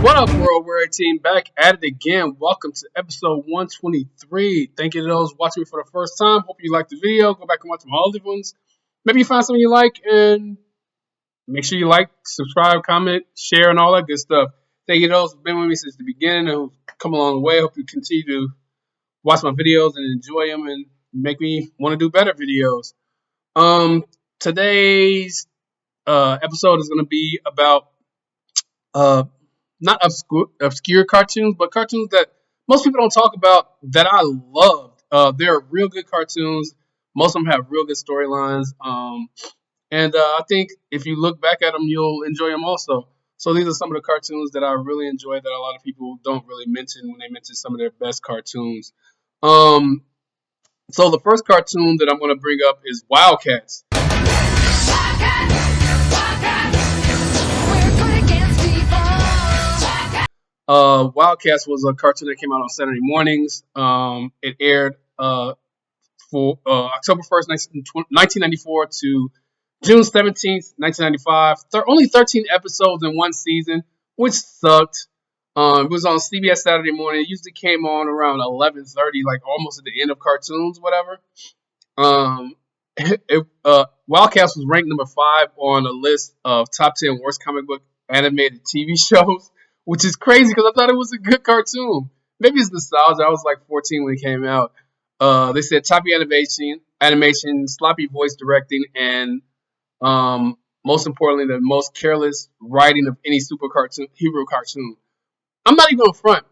What up, World Warrior Team? Back at it again. Welcome to episode 123. Thank you to those watching me for the first time. Hope you liked the video. Go back and watch my other ones. Maybe you find something you like, and make sure you like, subscribe, comment, share, and all that good stuff. Thank you to those who've been with me since the beginning and who've come along the way. Hope you continue to watch my videos and enjoy them and make me want to do better videos. Today's episode is going to be about not obscure cartoons, but cartoons that most people don't talk about that I loved. They're real good cartoons. Most of them have real good storylines. And I think if you look back at them, you'll enjoy them also. So these are some of the cartoons that I really enjoy that a lot of people don't really mention when they mention some of their best cartoons. So the first cartoon that I'm going to bring up is Wildcats. Wildcats was a cartoon that came out on Saturday mornings. It aired for October 1st, 1994 to June 17th, 1995. Only 13 episodes in one season, which sucked. It was on CBS Saturday morning. It usually came on around 11:30, like almost at the end of cartoons, whatever. Wildcats was ranked number 5 on a list of top 10 worst comic book animated TV shows, which is crazy because I thought it was a good cartoon. Maybe it's nostalgia. I was like 14 when it came out. They said choppy animation, sloppy voice directing, and most importantly, the most careless writing of any hero cartoon. I'm not even on front.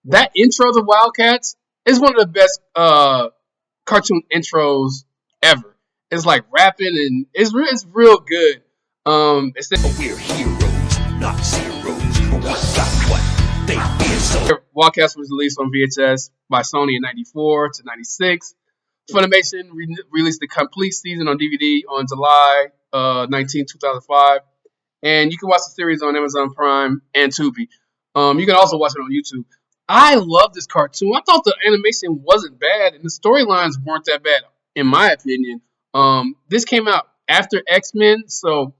That intro to Wildcats is one of the best cartoon intros ever. It's like rapping and it's real good. We're heroes, not zeros. Wildcats was released on VHS by Sony in 94 to 96. Funimation released the complete season on DVD on July 19, 2005. And you can watch the series on Amazon Prime and Tubi. You can also watch it on YouTube. I love this cartoon. I thought the animation wasn't bad, and the storylines weren't that bad, in my opinion. This came out after X-Men, so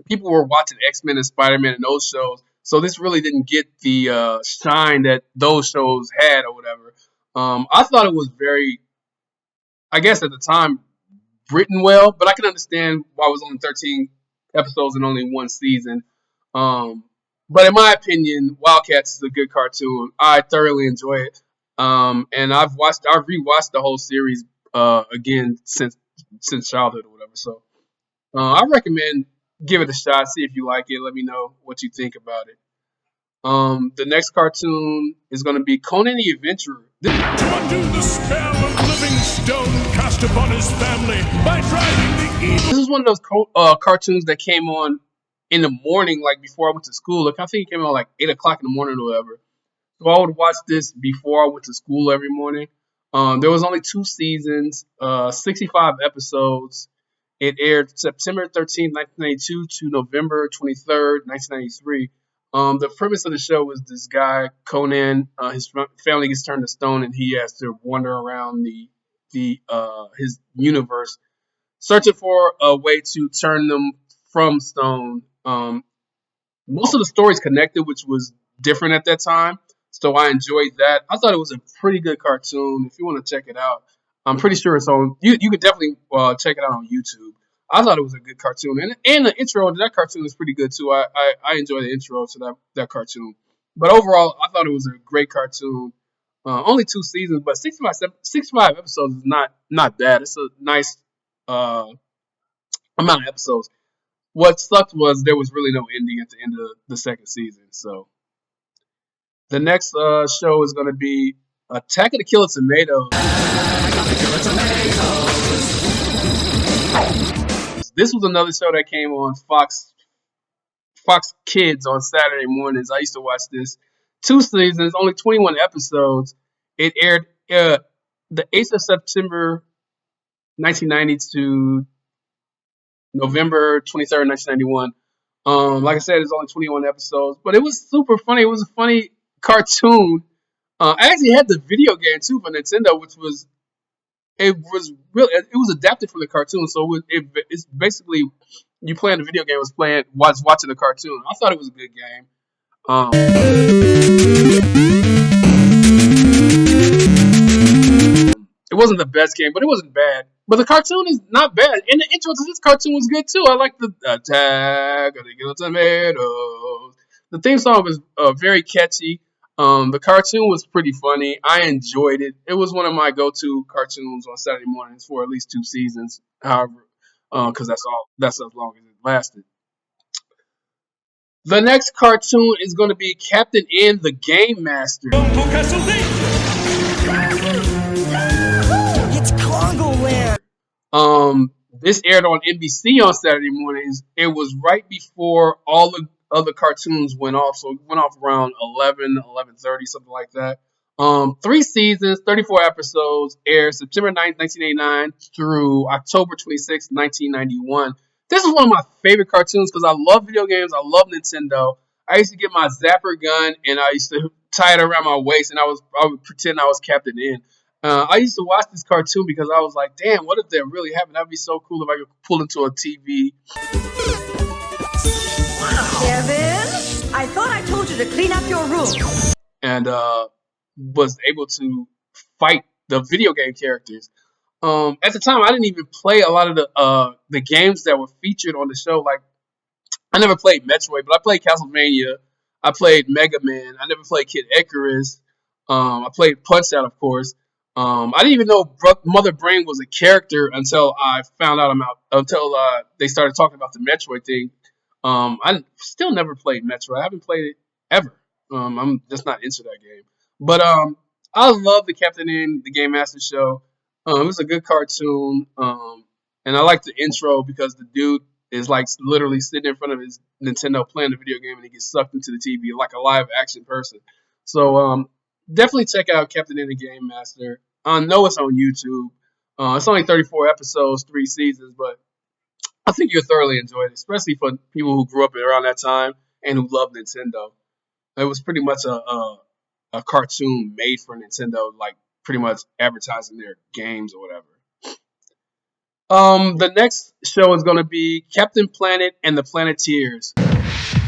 people were watching X-Men and Spider-Man and those shows. So this really didn't get the shine that those shows had or whatever. I thought it was very, I guess at the time, written well, but I can understand why it was only 13 episodes and only one season. But in my opinion, Wildcats is a good cartoon. I thoroughly enjoy it. And I've rewatched the whole series again since childhood or whatever. So I recommend give it a shot, see if you like it. Let me know what you think about it. The next cartoon is going to be Conan the Adventurer. To undo the spell of living stone cast upon his family by driving the evil. This is one of those cartoons that came on in the morning, like before I went to school. Like I think it came on like 8 o'clock in the morning or whatever. So I would watch this before I went to school every morning. There was only 2 seasons, 65 episodes. It aired September 13th, 1992 to November 23rd, 1993. The premise of the show was this guy, Conan, his family gets turned to stone and he has to wander around his universe, searching for a way to turn them from stone. Most of the stories connected, which was different at that time. So I enjoyed that. I thought it was a pretty good cartoon. If you want to check it out, I'm pretty sure it's on. You could definitely check it out on YouTube. I thought it was a good cartoon, and the intro to that cartoon is pretty good too. I enjoy the intro to that cartoon. But overall, I thought it was a great cartoon. Only 2 seasons, but 65 episodes is not bad. It's a nice amount of episodes. What sucked was there was really no ending at the end of the second season. So the next show is going to be Attack of the Killer Tomatoes. This was another show that came on Fox Kids on Saturday mornings. I used to watch this. 2 seasons, only 21 episodes. It aired the 8th of September, 1990 to November 23rd, 1991. Like I said, it's only 21 episodes, but it was super funny. It was a funny cartoon. I actually had the video game too for Nintendo, which was it was adapted from the cartoon, so it's basically you playing the video game was watching the cartoon. I thought it was a good game. Um, it wasn't the best game, but it wasn't bad. But the cartoon is not bad, and the intro to this cartoon was good too. I like the Attack of the Tomatoes. The theme song was very catchy. The cartoon was pretty funny. I enjoyed it. It was one of my go-to cartoons on Saturday mornings for at least 2 seasons. However, because that's as long as it lasted. The next cartoon is going to be Captain N, the Game Master. It's Congo This aired on NBC on Saturday mornings. It was right before all the other cartoons went off, so it went off around 11:30, something like that. 3 seasons, 34 episodes, aired September 9th, 1989 through October 26th, 1991. This is one of my favorite cartoons because I love video games. I love Nintendo. I used to get my Zapper gun and I used to tie it around my waist and I would pretend I was Captain N. I used to watch this cartoon because I was like, damn, what if that really happened? That'd be so cool if I could pull into a TV. Kevin, I thought I told you to clean up your room. And was able to fight the video game characters. At the time, I didn't even play a lot of the games that were featured on the show. Like, I never played Metroid, but I played Castlevania. I played Mega Man. I never played Kid Icarus. I played Punch Out, of course. I didn't even know Mother Brain was a character until I found out until they started talking about the Metroid thing. I still never played Metroid. I haven't played it ever. I'm just not into that game. But I love the Captain N, the Game Master show. It was a good cartoon. And I like the intro because the dude is like literally sitting in front of his Nintendo playing the video game and he gets sucked into the TV like a live action person. So definitely check out Captain N, the Game Master. I know it's on YouTube. It's only 34 episodes, 3 seasons, but I think you'll thoroughly enjoy it, especially for people who grew up around that time and who love Nintendo. It was pretty much a cartoon made for Nintendo, like pretty much advertising their games or whatever. The next show is going to be Captain Planet and the Planeteers.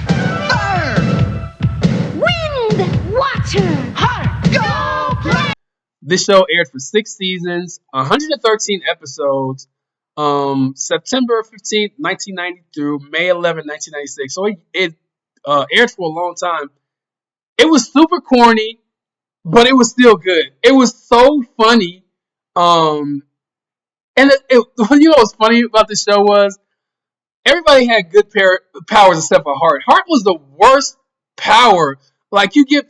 Fire! Wind! Water! Heart! Go play! This show aired for 6 seasons, 113 episodes, September 15th, 1990 through May 11th, 1996. So it aired for a long time. It was super corny, but it was still good. It was so funny. And you know what's funny about the show was everybody had good powers except for Heart. Heart was the worst power. Like you give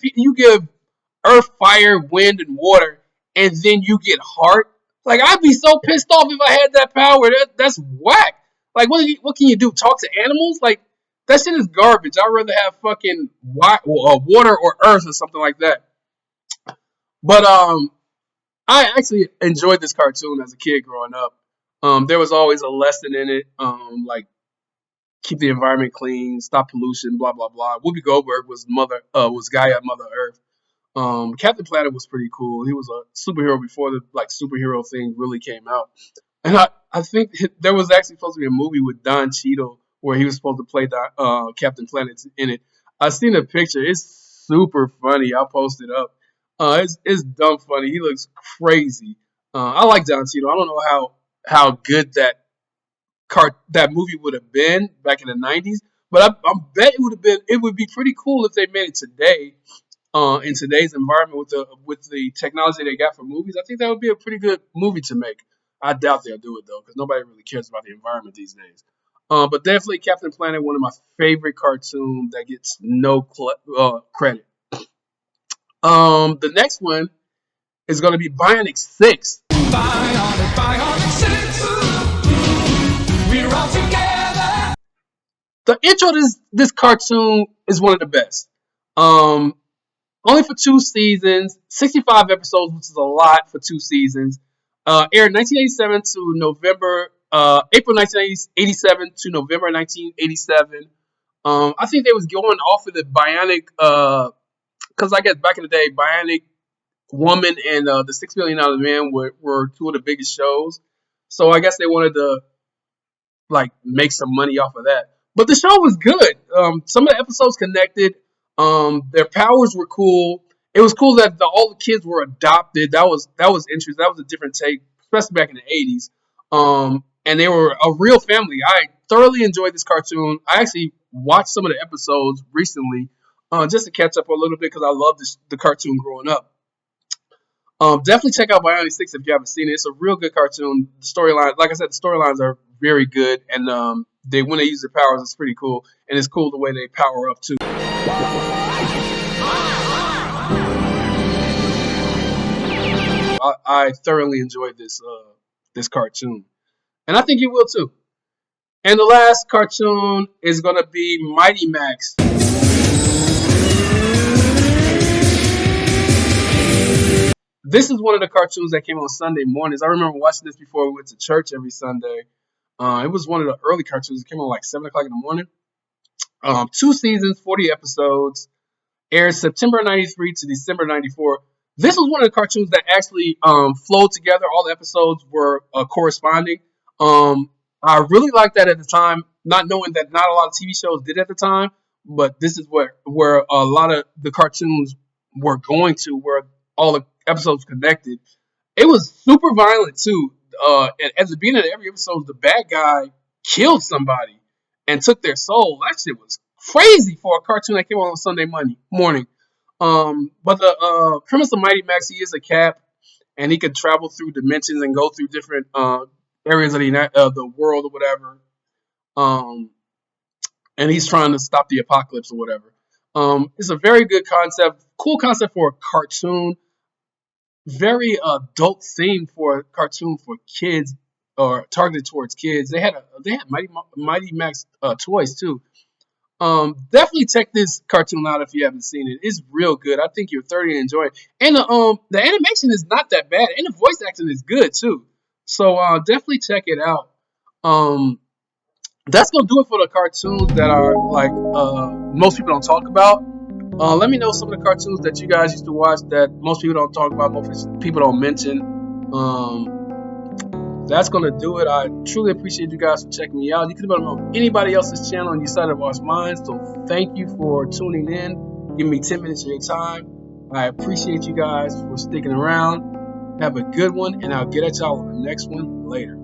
earth, fire, wind, and water, and then you get Heart. Like I'd be so pissed off if I had that power. That's whack. Like what can you do? Talk to animals? Like that shit is garbage. I'd rather have fucking water or earth or something like that. But I actually enjoyed this cartoon as a kid growing up. There was always a lesson in it, like keep the environment clean, stop pollution, blah blah blah. Whoopi Goldberg was Gaia, Mother Earth. Captain Planet was pretty cool. He was a superhero before the superhero thing really came out. And I think there was actually supposed to be a movie with Don Cheadle where he was supposed to play Captain Planet in it. I seen a picture. It's super funny. I'll post it up. It's dumb funny. He looks crazy. I like Don Cheadle. I don't know how good that movie would have been back in the 90s, but I bet it would be pretty cool if they made it today. In today's environment with the technology they got for movies, I think that would be a pretty good movie to make. I doubt they'll do it though, because nobody really cares about the environment these days. But definitely Captain Planet, one of my favorite cartoons that gets no credit. The next one is going to be Bionic 6. Bionic 6. We're all together. The intro to this cartoon is one of the best. Only for 2 seasons, 65 episodes, which is a lot for 2 seasons. Aired 1987 to April 1987 to November 1987. I think they was going off of the Bionic, because I guess back in the day, Bionic Woman and the $6 Million Man were 2 of the biggest shows. So I guess they wanted to make some money off of that. But the show was good. Some of the episodes connected. Their powers were cool. It was cool that all the kids were adopted. That was interesting. That was a different take, especially back in the 80s. And they were a real family. I thoroughly enjoyed this cartoon. I actually watched some of the episodes recently, just to catch up a little bit because I loved the cartoon growing up. Definitely check out Bionic 6 if you haven't seen it. It's a real good cartoon. The storyline, like I said, the storylines are very good, and when they use their powers, it's pretty cool, and it's cool the way they power up too. I thoroughly enjoyed this cartoon, and I think you will too. And the last cartoon is gonna be Mighty Max. This is one of the cartoons that came on Sunday mornings. I remember watching this before we went to church every Sunday. It was one of the early cartoons. It came on like 7 o'clock in the morning. 2 seasons, 40 episodes. Aired September 93 to December 94. This was one of the cartoons that actually flowed together. All the episodes were corresponding. I really liked that at the time, not knowing that not a lot of TV shows did at the time. But this is where a lot of the cartoons were going to, where all the episodes connected. It was super violent too. At the beginning of every episode, the bad guy killed somebody and took their soul. That shit was crazy for a cartoon that came on Sunday morning. But the premise of Mighty Max, he is a Cap, and he can travel through dimensions and go through different areas of the world or whatever. And he's trying to stop the apocalypse or whatever. It's a very good concept, cool concept for a cartoon. Very adult theme for a cartoon for kids or targeted towards kids. They had Mighty Max toys too. Definitely check this cartoon out if you haven't seen it. It's real good. I think you'll thoroughly enjoy it. And the animation is not that bad, and the voice acting is good too. So definitely check it out. That's gonna do it for the cartoons that are like most people don't talk about. Let me know some of the cartoons that you guys used to watch that most people don't talk about, most people don't mention. That's going to do it. I truly appreciate you guys for checking me out. You could have been on anybody else's channel and you decided to watch mine. So thank you for tuning in. Give me 10 minutes of your time. I appreciate you guys for sticking around. Have a good one, and I'll get at y'all on the next one later.